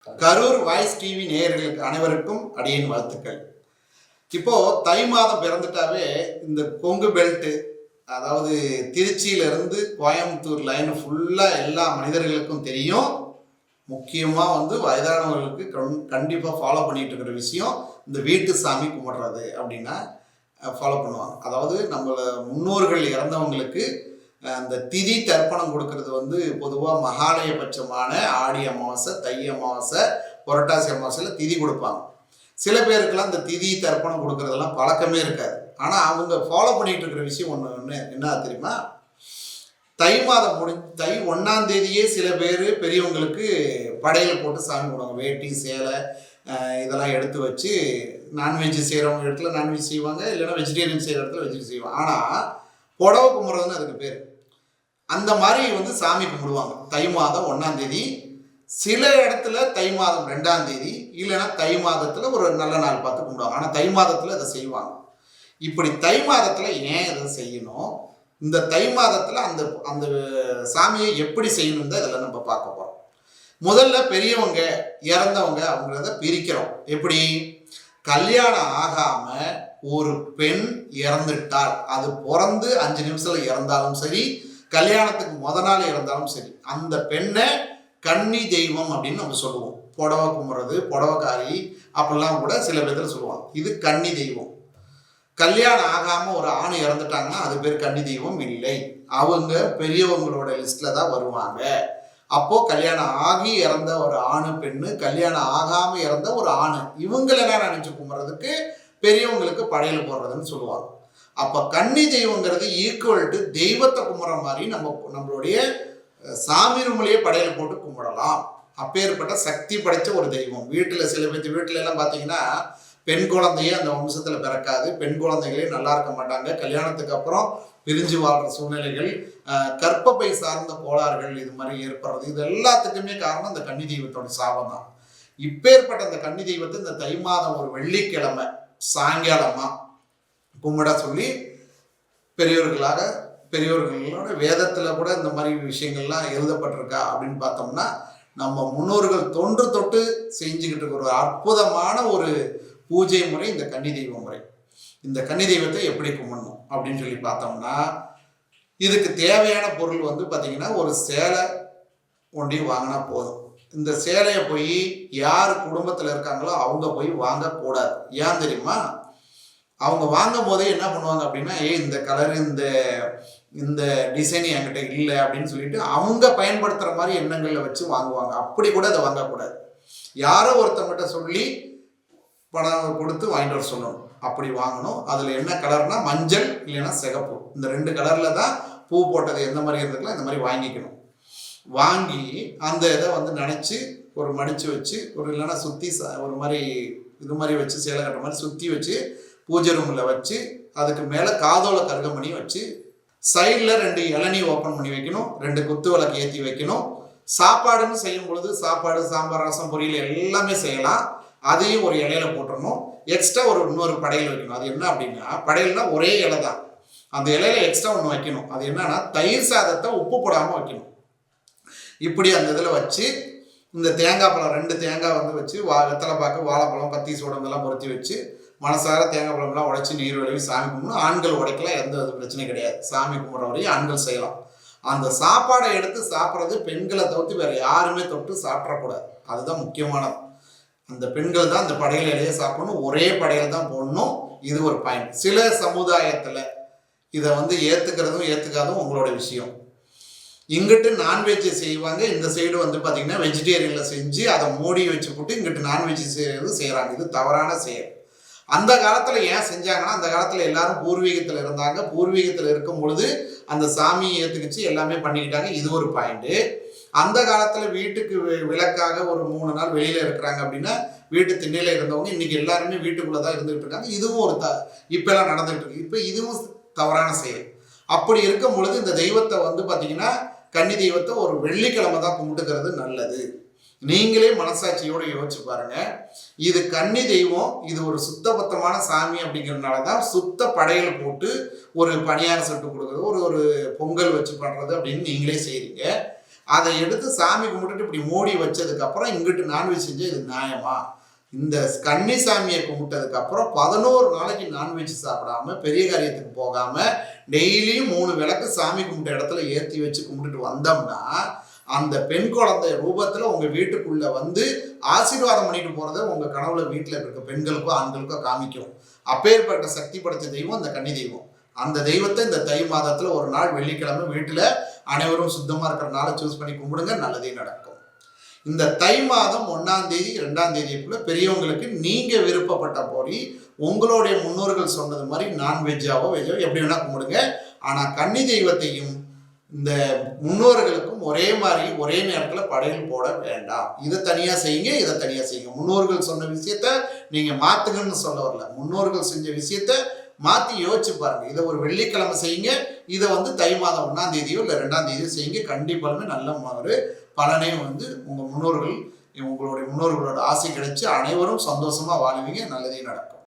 Karur voice TV நேயர்களுக்கு அனைவருக்கும் அடியேன் வாழ்த்துக்கள். இப்போ தை மாதம் பிறந்துட்டாவே இந்த கொங்கு பெல்ட்டு, அதாவது திருச்சியிலிருந்து கோயம்புத்தூர் லைன் ஃபுல்லாக எல்லா மனிதர்களுக்கும் தெரியும். முக்கியமாக வயதானவர்களுக்கு கண்டிப்பாக ஃபாலோ பண்ணிட்டு இருக்கிற விஷயம் இந்த வீட்டு சாமி கும்பிட்றது அப்படின்னா ஃபாலோ பண்ணுவாங்க. அதாவது நம்மள முன்னோர்கள் இறந்தவங்களுக்கு அந்த திதி தர்ப்பணம் கொடுக்கறது பொதுவாக மகாலயபட்சமான ஆடி அமாவாசை, தை அமாவாசை, புரட்டாசி அமாவாசையில் திதி கொடுப்பாங்க. சில பேருக்கெல்லாம் இந்த திதி தர்ப்பணம் கொடுக்கறதெல்லாம் பழக்கமே இருக்காது. ஆனால் அவங்க ஃபாலோ பண்ணிட்டு இருக்கிற விஷயம் ஒன்று என்ன தெரியுமா? தை மாதம் தை 1ஆம் தேதியே சில பேர் பெரியவங்களுக்கு படையல் போட்டு சாமி போடுவாங்க. வேட்டி சேலை இதெல்லாம் எடுத்து வச்சு நான்வெஜ் செய்கிறவங்க இடத்துல நான்வெஜ் செய்வாங்க, இல்லைன்னா வெஜிடேரியன் செய்கிற இடத்துல வெஜிடேரியன் செய்வாங்க. ஆனால் புடவை கும்பிட்றதுன்னு அதுக்கு பேர். அந்த மாதிரி சாமி கும்பிடுவாங்க தை மாதம் 1ஆம் தேதி. சில இடத்துல தை மாதம் 2ஆம் தேதி, இல்லைன்னா தை மாதத்தில் ஒரு நல்ல நாள் பார்த்து கும்பிடுவாங்க. ஆனால் தை மாதத்தில் இதை செய்வாங்க. இப்படி தை மாதத்தில் ஏன் இதை செய்யணும், இந்த தை மாதத்தில் அந்த அந்த சாமியை எப்படி செய்யணும் தான் இதில் நம்ம பார்க்க போகிறோம். முதல்ல பெரியவங்க இறந்தவங்க அவங்களத பிரிக்கிறோம். எப்படி? கல்யாணம் ஆகாமல் ஒரு பெண் இறந்துட்டால், அது பிறந்து 5 நிமிஷத்தில் இறந்தாலும் சரி, கல்யாணத்துக்கு நாள் இறந்தாலும் சரி, அந்த பெண்ணை கன்னி தெய்வம் அப்படின்னு நம்ம சொல்லுவோம். புடவை கும்புறது, புடவைக்காரி அப்படிலாம் கூட சில பேர்த்துல சொல்லுவாங்க. இது கன்னி தெய்வம். கல்யாணம் ஆகாமல் ஒரு ஆண் இறந்துட்டாங்கன்னா அது பேர் கன்னி தெய்வம் இல்லை. அவங்க பெரியவங்களோட லிஸ்ட்ல தான் வருவாங்க. அப்போ கல்யாணம் ஆகி இறந்த ஒரு ஆணு, பெண்ணு, கல்யாணம் ஆகாமல் இறந்த ஒரு ஆணு, இவங்களை நினைச்சு கும்பிட்றதுக்கு பெரியவங்களுக்கு படையல் போடுறதுன்னு சொல்லுவாங்க. அப்போ கன்னி தெய்வங்கிறது ஈக்குவல் டு தெய்வத்தை கும்பிட்ற மாதிரி நம்மளுடைய சாமி ரூம்லேயே படையல் போட்டு கும்பிடலாம். அப்பேற்பட்ட சக்தி படைத்த ஒரு தெய்வம். வீட்டில் சில பேர் வீட்டில எல்லாம் பார்த்தீங்கன்னா பெண் குழந்தையே அந்த வம்சத்தில் பிறக்காது, பெண் குழந்தைகளே நல்லா இருக்க மாட்டாங்க, கல்யாணத்துக்கு அப்புறம் பிரிஞ்சு வாழ்கிற சூழ்நிலைகள், கற்பப்பை சார்ந்த கோளாறுகள் இது மாதிரி ஏற்படுறது, இது எல்லாத்துக்குமே காரணம் இந்த கன்னி தெய்வத்தோட சாபம் தான். இப்பேற்பட்ட இந்த கன்னி தெய்வத்தை இந்த தை மாதம் ஒரு வெள்ளிக்கிழமை சாயங்காலமா கும்பிட சொல்லி பெரியோர்களோட வேதத்தில் கூட இந்த மாதிரி விஷயங்கள்லாம் எழுதப்பட்டிருக்கா அப்படின்னு பார்த்தோம்னா, நம்ம முன்னோர்கள் தொன்று தொட்டு செஞ்சுக்கிட்டு இருக்கிற ஒரு அற்புதமான ஒரு பூஜை முறை இந்த கன்னி தெய்வ முறை. இந்த கன்னி தெய்வத்தை எப்படி கும்பிடணும் அப்படின்னு சொல்லி பார்த்தோம்னா, இதுக்கு தேவையான பொருள் பார்த்தீங்கன்னா ஒரு சேலை ஒண்டி வாங்கினா போதும். இந்த சேலையை போய் யார் குடும்பத்தில் இருக்காங்களோ அவங்க போய் வாங்கக்கூடாது. ஏன் தெரியுமா? அவங்க வாங்கும் போதே என்ன பண்ணுவாங்க அப்படின்னா, இந்த கலரு இந்த டிசைன் என்கிட்ட இல்லை அப்படின்னு சொல்லிட்டு அவங்க பயன்படுத்துகிற மாதிரி எண்ணங்களில் வச்சு வாங்குவாங்க. அப்படி கூட அதை வாங்கக்கூடாது. யாரோ ஒருத்தவங்கிட்ட சொல்லி பணம் கொடுத்து வாங்கிட்டு வர சொல்லணும். அப்படி வாங்கணும். அதில் என்ன கலர்னா மஞ்சள் இல்லைன்னா சிகப்பு, இந்த 2 கலரில் தான் பூ போட்டது எந்த மாதிரி இருந்துக்கலாம் இந்த மாதிரி வாங்கிக்கணும். வாங்கி அந்த இதை நினச்சி ஒரு மடித்து வச்சு, ஒரு இல்லைன்னா சுற்றி ஒரு மாதிரி இது மாதிரி வச்சு சேலை கட்டுற மாதிரி சுற்றி வச்சு பூஜை ரூமில் வச்சு, அதுக்கு மேலே காதோல கருகமணி வச்சு, சைடில் 2 இளநீ ஓப்பன் பண்ணி வைக்கணும், 2 குத்து விளக்கு ஏற்றி வைக்கணும். சாப்பாடுன்னு செய்யும் பொழுது சாப்பாடு, சாம்பார், ரசம், பொரியல் எல்லாமே செய்யலாம். அதையும் ஒரு இலையில போட்டுடணும். எக்ஸ்ட்ரா இன்னொரு படையல் வைக்கணும். அது என்ன அப்படின்னா, படையல்னா ஒரே இலை தான், அந்த இலையில எக்ஸ்ட்ரா ஒன்று வைக்கணும். அது என்னன்னா தயிர் சாதத்தை உப்பு போடாமல் வைக்கணும். இப்படி அந்த இதில் வச்சு இந்த தேங்காய் பழம் 2 தேங்காய் வச்சு வெத்தலை பாக்கு, வாழைப்பழம், பத்தி சோடம் இதெல்லாம் பொருத்தி வச்சு மனசார தேங்காய் பழம்லாம் உடைச்சி நீர் விளைவி சாமி கும்பிடணும். ஆண்கள் உடைக்கலாம், எந்த பிரச்சனையும் கிடையாது. சாமி கும்பிட்ற வரையும் ஆண்கள் செய்யலாம். அந்த சாப்பாடை எடுத்து சாப்பிட்றது பெண்களை தவிர்த்து வேற யாருமே தொட்டு சாப்பிடக்கூடாது. அதுதான் முக்கியமானது. அந்த பெண்கள் தான் அந்த படையல் இலையை சாப்பிடணும், ஒரே படையல் தான் போடணும். இது ஒரு பாயிண்ட். சில சமுதாயத்தில் இதை ஏற்றுக்கிறதும் ஏற்றுக்காதும் உங்களோட விஷயம். இங்கிட்டு நான்வெஜ் செய்வாங்க, இந்த சைடு பார்த்தீங்கன்னா வெஜிடேரியனில் செஞ்சு அதை மூடி வச்சு போட்டு இங்கிட்டு நான்வெஜ் செய்கிறாங்க. இது தவறான செயல். அந்த காலத்தில் ஏன் செஞ்சாங்கன்னா, அந்த காலத்தில் எல்லாரும் பூர்வீகத்தில் இருந்தாங்க. பூர்வீகத்தில் இருக்கும் பொழுது அந்த சாமியை ஏற்றுக்கிச்சு எல்லாமே பண்ணிக்கிட்டாங்க. இது ஒரு பாயிண்ட்டு. அந்த காலத்தில் வீட்டுக்கு விளக்காக ஒரு 3 நாள் வெளியில் இருக்கிறாங்க அப்படின்னா, வீட்டு திண்ணையில் இருந்தவங்க இன்றைக்கி எல்லாருமே வீட்டுக்குள்ளே தான் இருந்துகிட்டு இருக்காங்க. இதுவும் ஒரு இப்போல்லாம் நடந்துகிட்டு இருக்கு. இப்போ இதுவும் தவறான செயல். அப்படி இருக்கும் பொழுது இந்த தெய்வத்தை பார்த்தீங்கன்னா, கன்னி தெய்வத்தை ஒரு வெள்ளிக்கிழமை தான் கும்பிட்டுக்கிறது நல்லது. நீங்களே மனசாட்சியோடு யோசிச்சு பாருங்க. இது கன்னி தெய்வம், இது ஒரு சுத்தபத்தமான சாமி அப்படிங்கிறதுனால தான் சுத்த படையல் போட்டு ஒரு பணியாரம் சுட்டு கொடுக்குறது, ஒரு பொங்கல் வச்சு பண்ணுறது அப்படின்னு நீங்களே செய்கிறீங்க. அதை எடுத்து சாமி கும்பிட்டுட்டு இப்படி மூடி வச்சதுக்கப்புறம் இங்கிட்டு நான்வெஜ் செஞ்சு இது நியாயமா? இந்த கன்னிசாமியை கும்பிட்டதுக்கு அப்புறம் 11 நாளைக்கு நான்வெஜ் சாப்பிடாம பெரிய காரியத்துக்கு போகாம டெய்லியும் 3 விளக்கு சாமி கும்பிட்ட இடத்துல ஏற்றி வச்சு கும்பிட்டுட்டு வந்தோம்னா அந்த பெண் குழந்தை ரூபத்துல உங்க வீட்டுக்குள்ள வந்து ஆசீர்வாதம் பண்ணிட்டு போறதை உங்க கனவுல வீட்டுல இருக்க பெண்களுக்கோ ஆண்களுக்கோ காமிக்கும். அப்பேற்பட்ட சக்தி படைத்த தெய்வம் அந்த கன்னி தெய்வம். அந்த தெய்வத்தை இந்த தை மாதத்துல ஒரு நாள் வெள்ளிக்கிழமை வீட்டுல அனைவரும் சுத்தமா இருக்கிற நாளை சூஸ் பண்ணி கும்பிடுங்க, நல்லதே நடக்கும். இந்த தை மாதம் 1ஆம் தேதி 2ஆம் தேதிக்குள்ள பெரியவங்களுக்கு நீங்க விருப்பப்பட்ட போரி உங்களுடைய முன்னோர்கள் சொன்னது மாதிரி நான்வெஜ்ஜாவோ வெஜ்ஜோ எப்படி வேணா கும்பிடுங்க. ஆனா கன்னி தெய்வத்தையும் இந்த முன்னோர்களுக்கும் ஒரே மாதிரி ஒரே நேரத்தில் படையல் போட வேண்டாம். இதை தனியா செய்யுங்க, இதை தனியா செய்யுங்க. முன்னோர்கள் சொன்ன விஷயத்த நீங்க மாத்துங்கன்னு சொல்ல வரல. முன்னோர்கள் செஞ்ச விஷயத்த மாற்றி யோசிச்சு பாருங்க. இதை ஒரு வெள்ளிக்கிழமை செய்யுங்க, இதை வந்து தை மாதம் 1ஆம் தேதியோ இல்லை 2ஆம் தேதியோ செய்யுங்க. கண்டிப்பாலுமே நல்ல ஒரு பலனே வந்து உங்களுடைய முன்னோர்களோட ஆசை கிடைச்சு அனைவரும் சந்தோஷமா வாழ்வீங்க, நல்லதே நடக்கும்.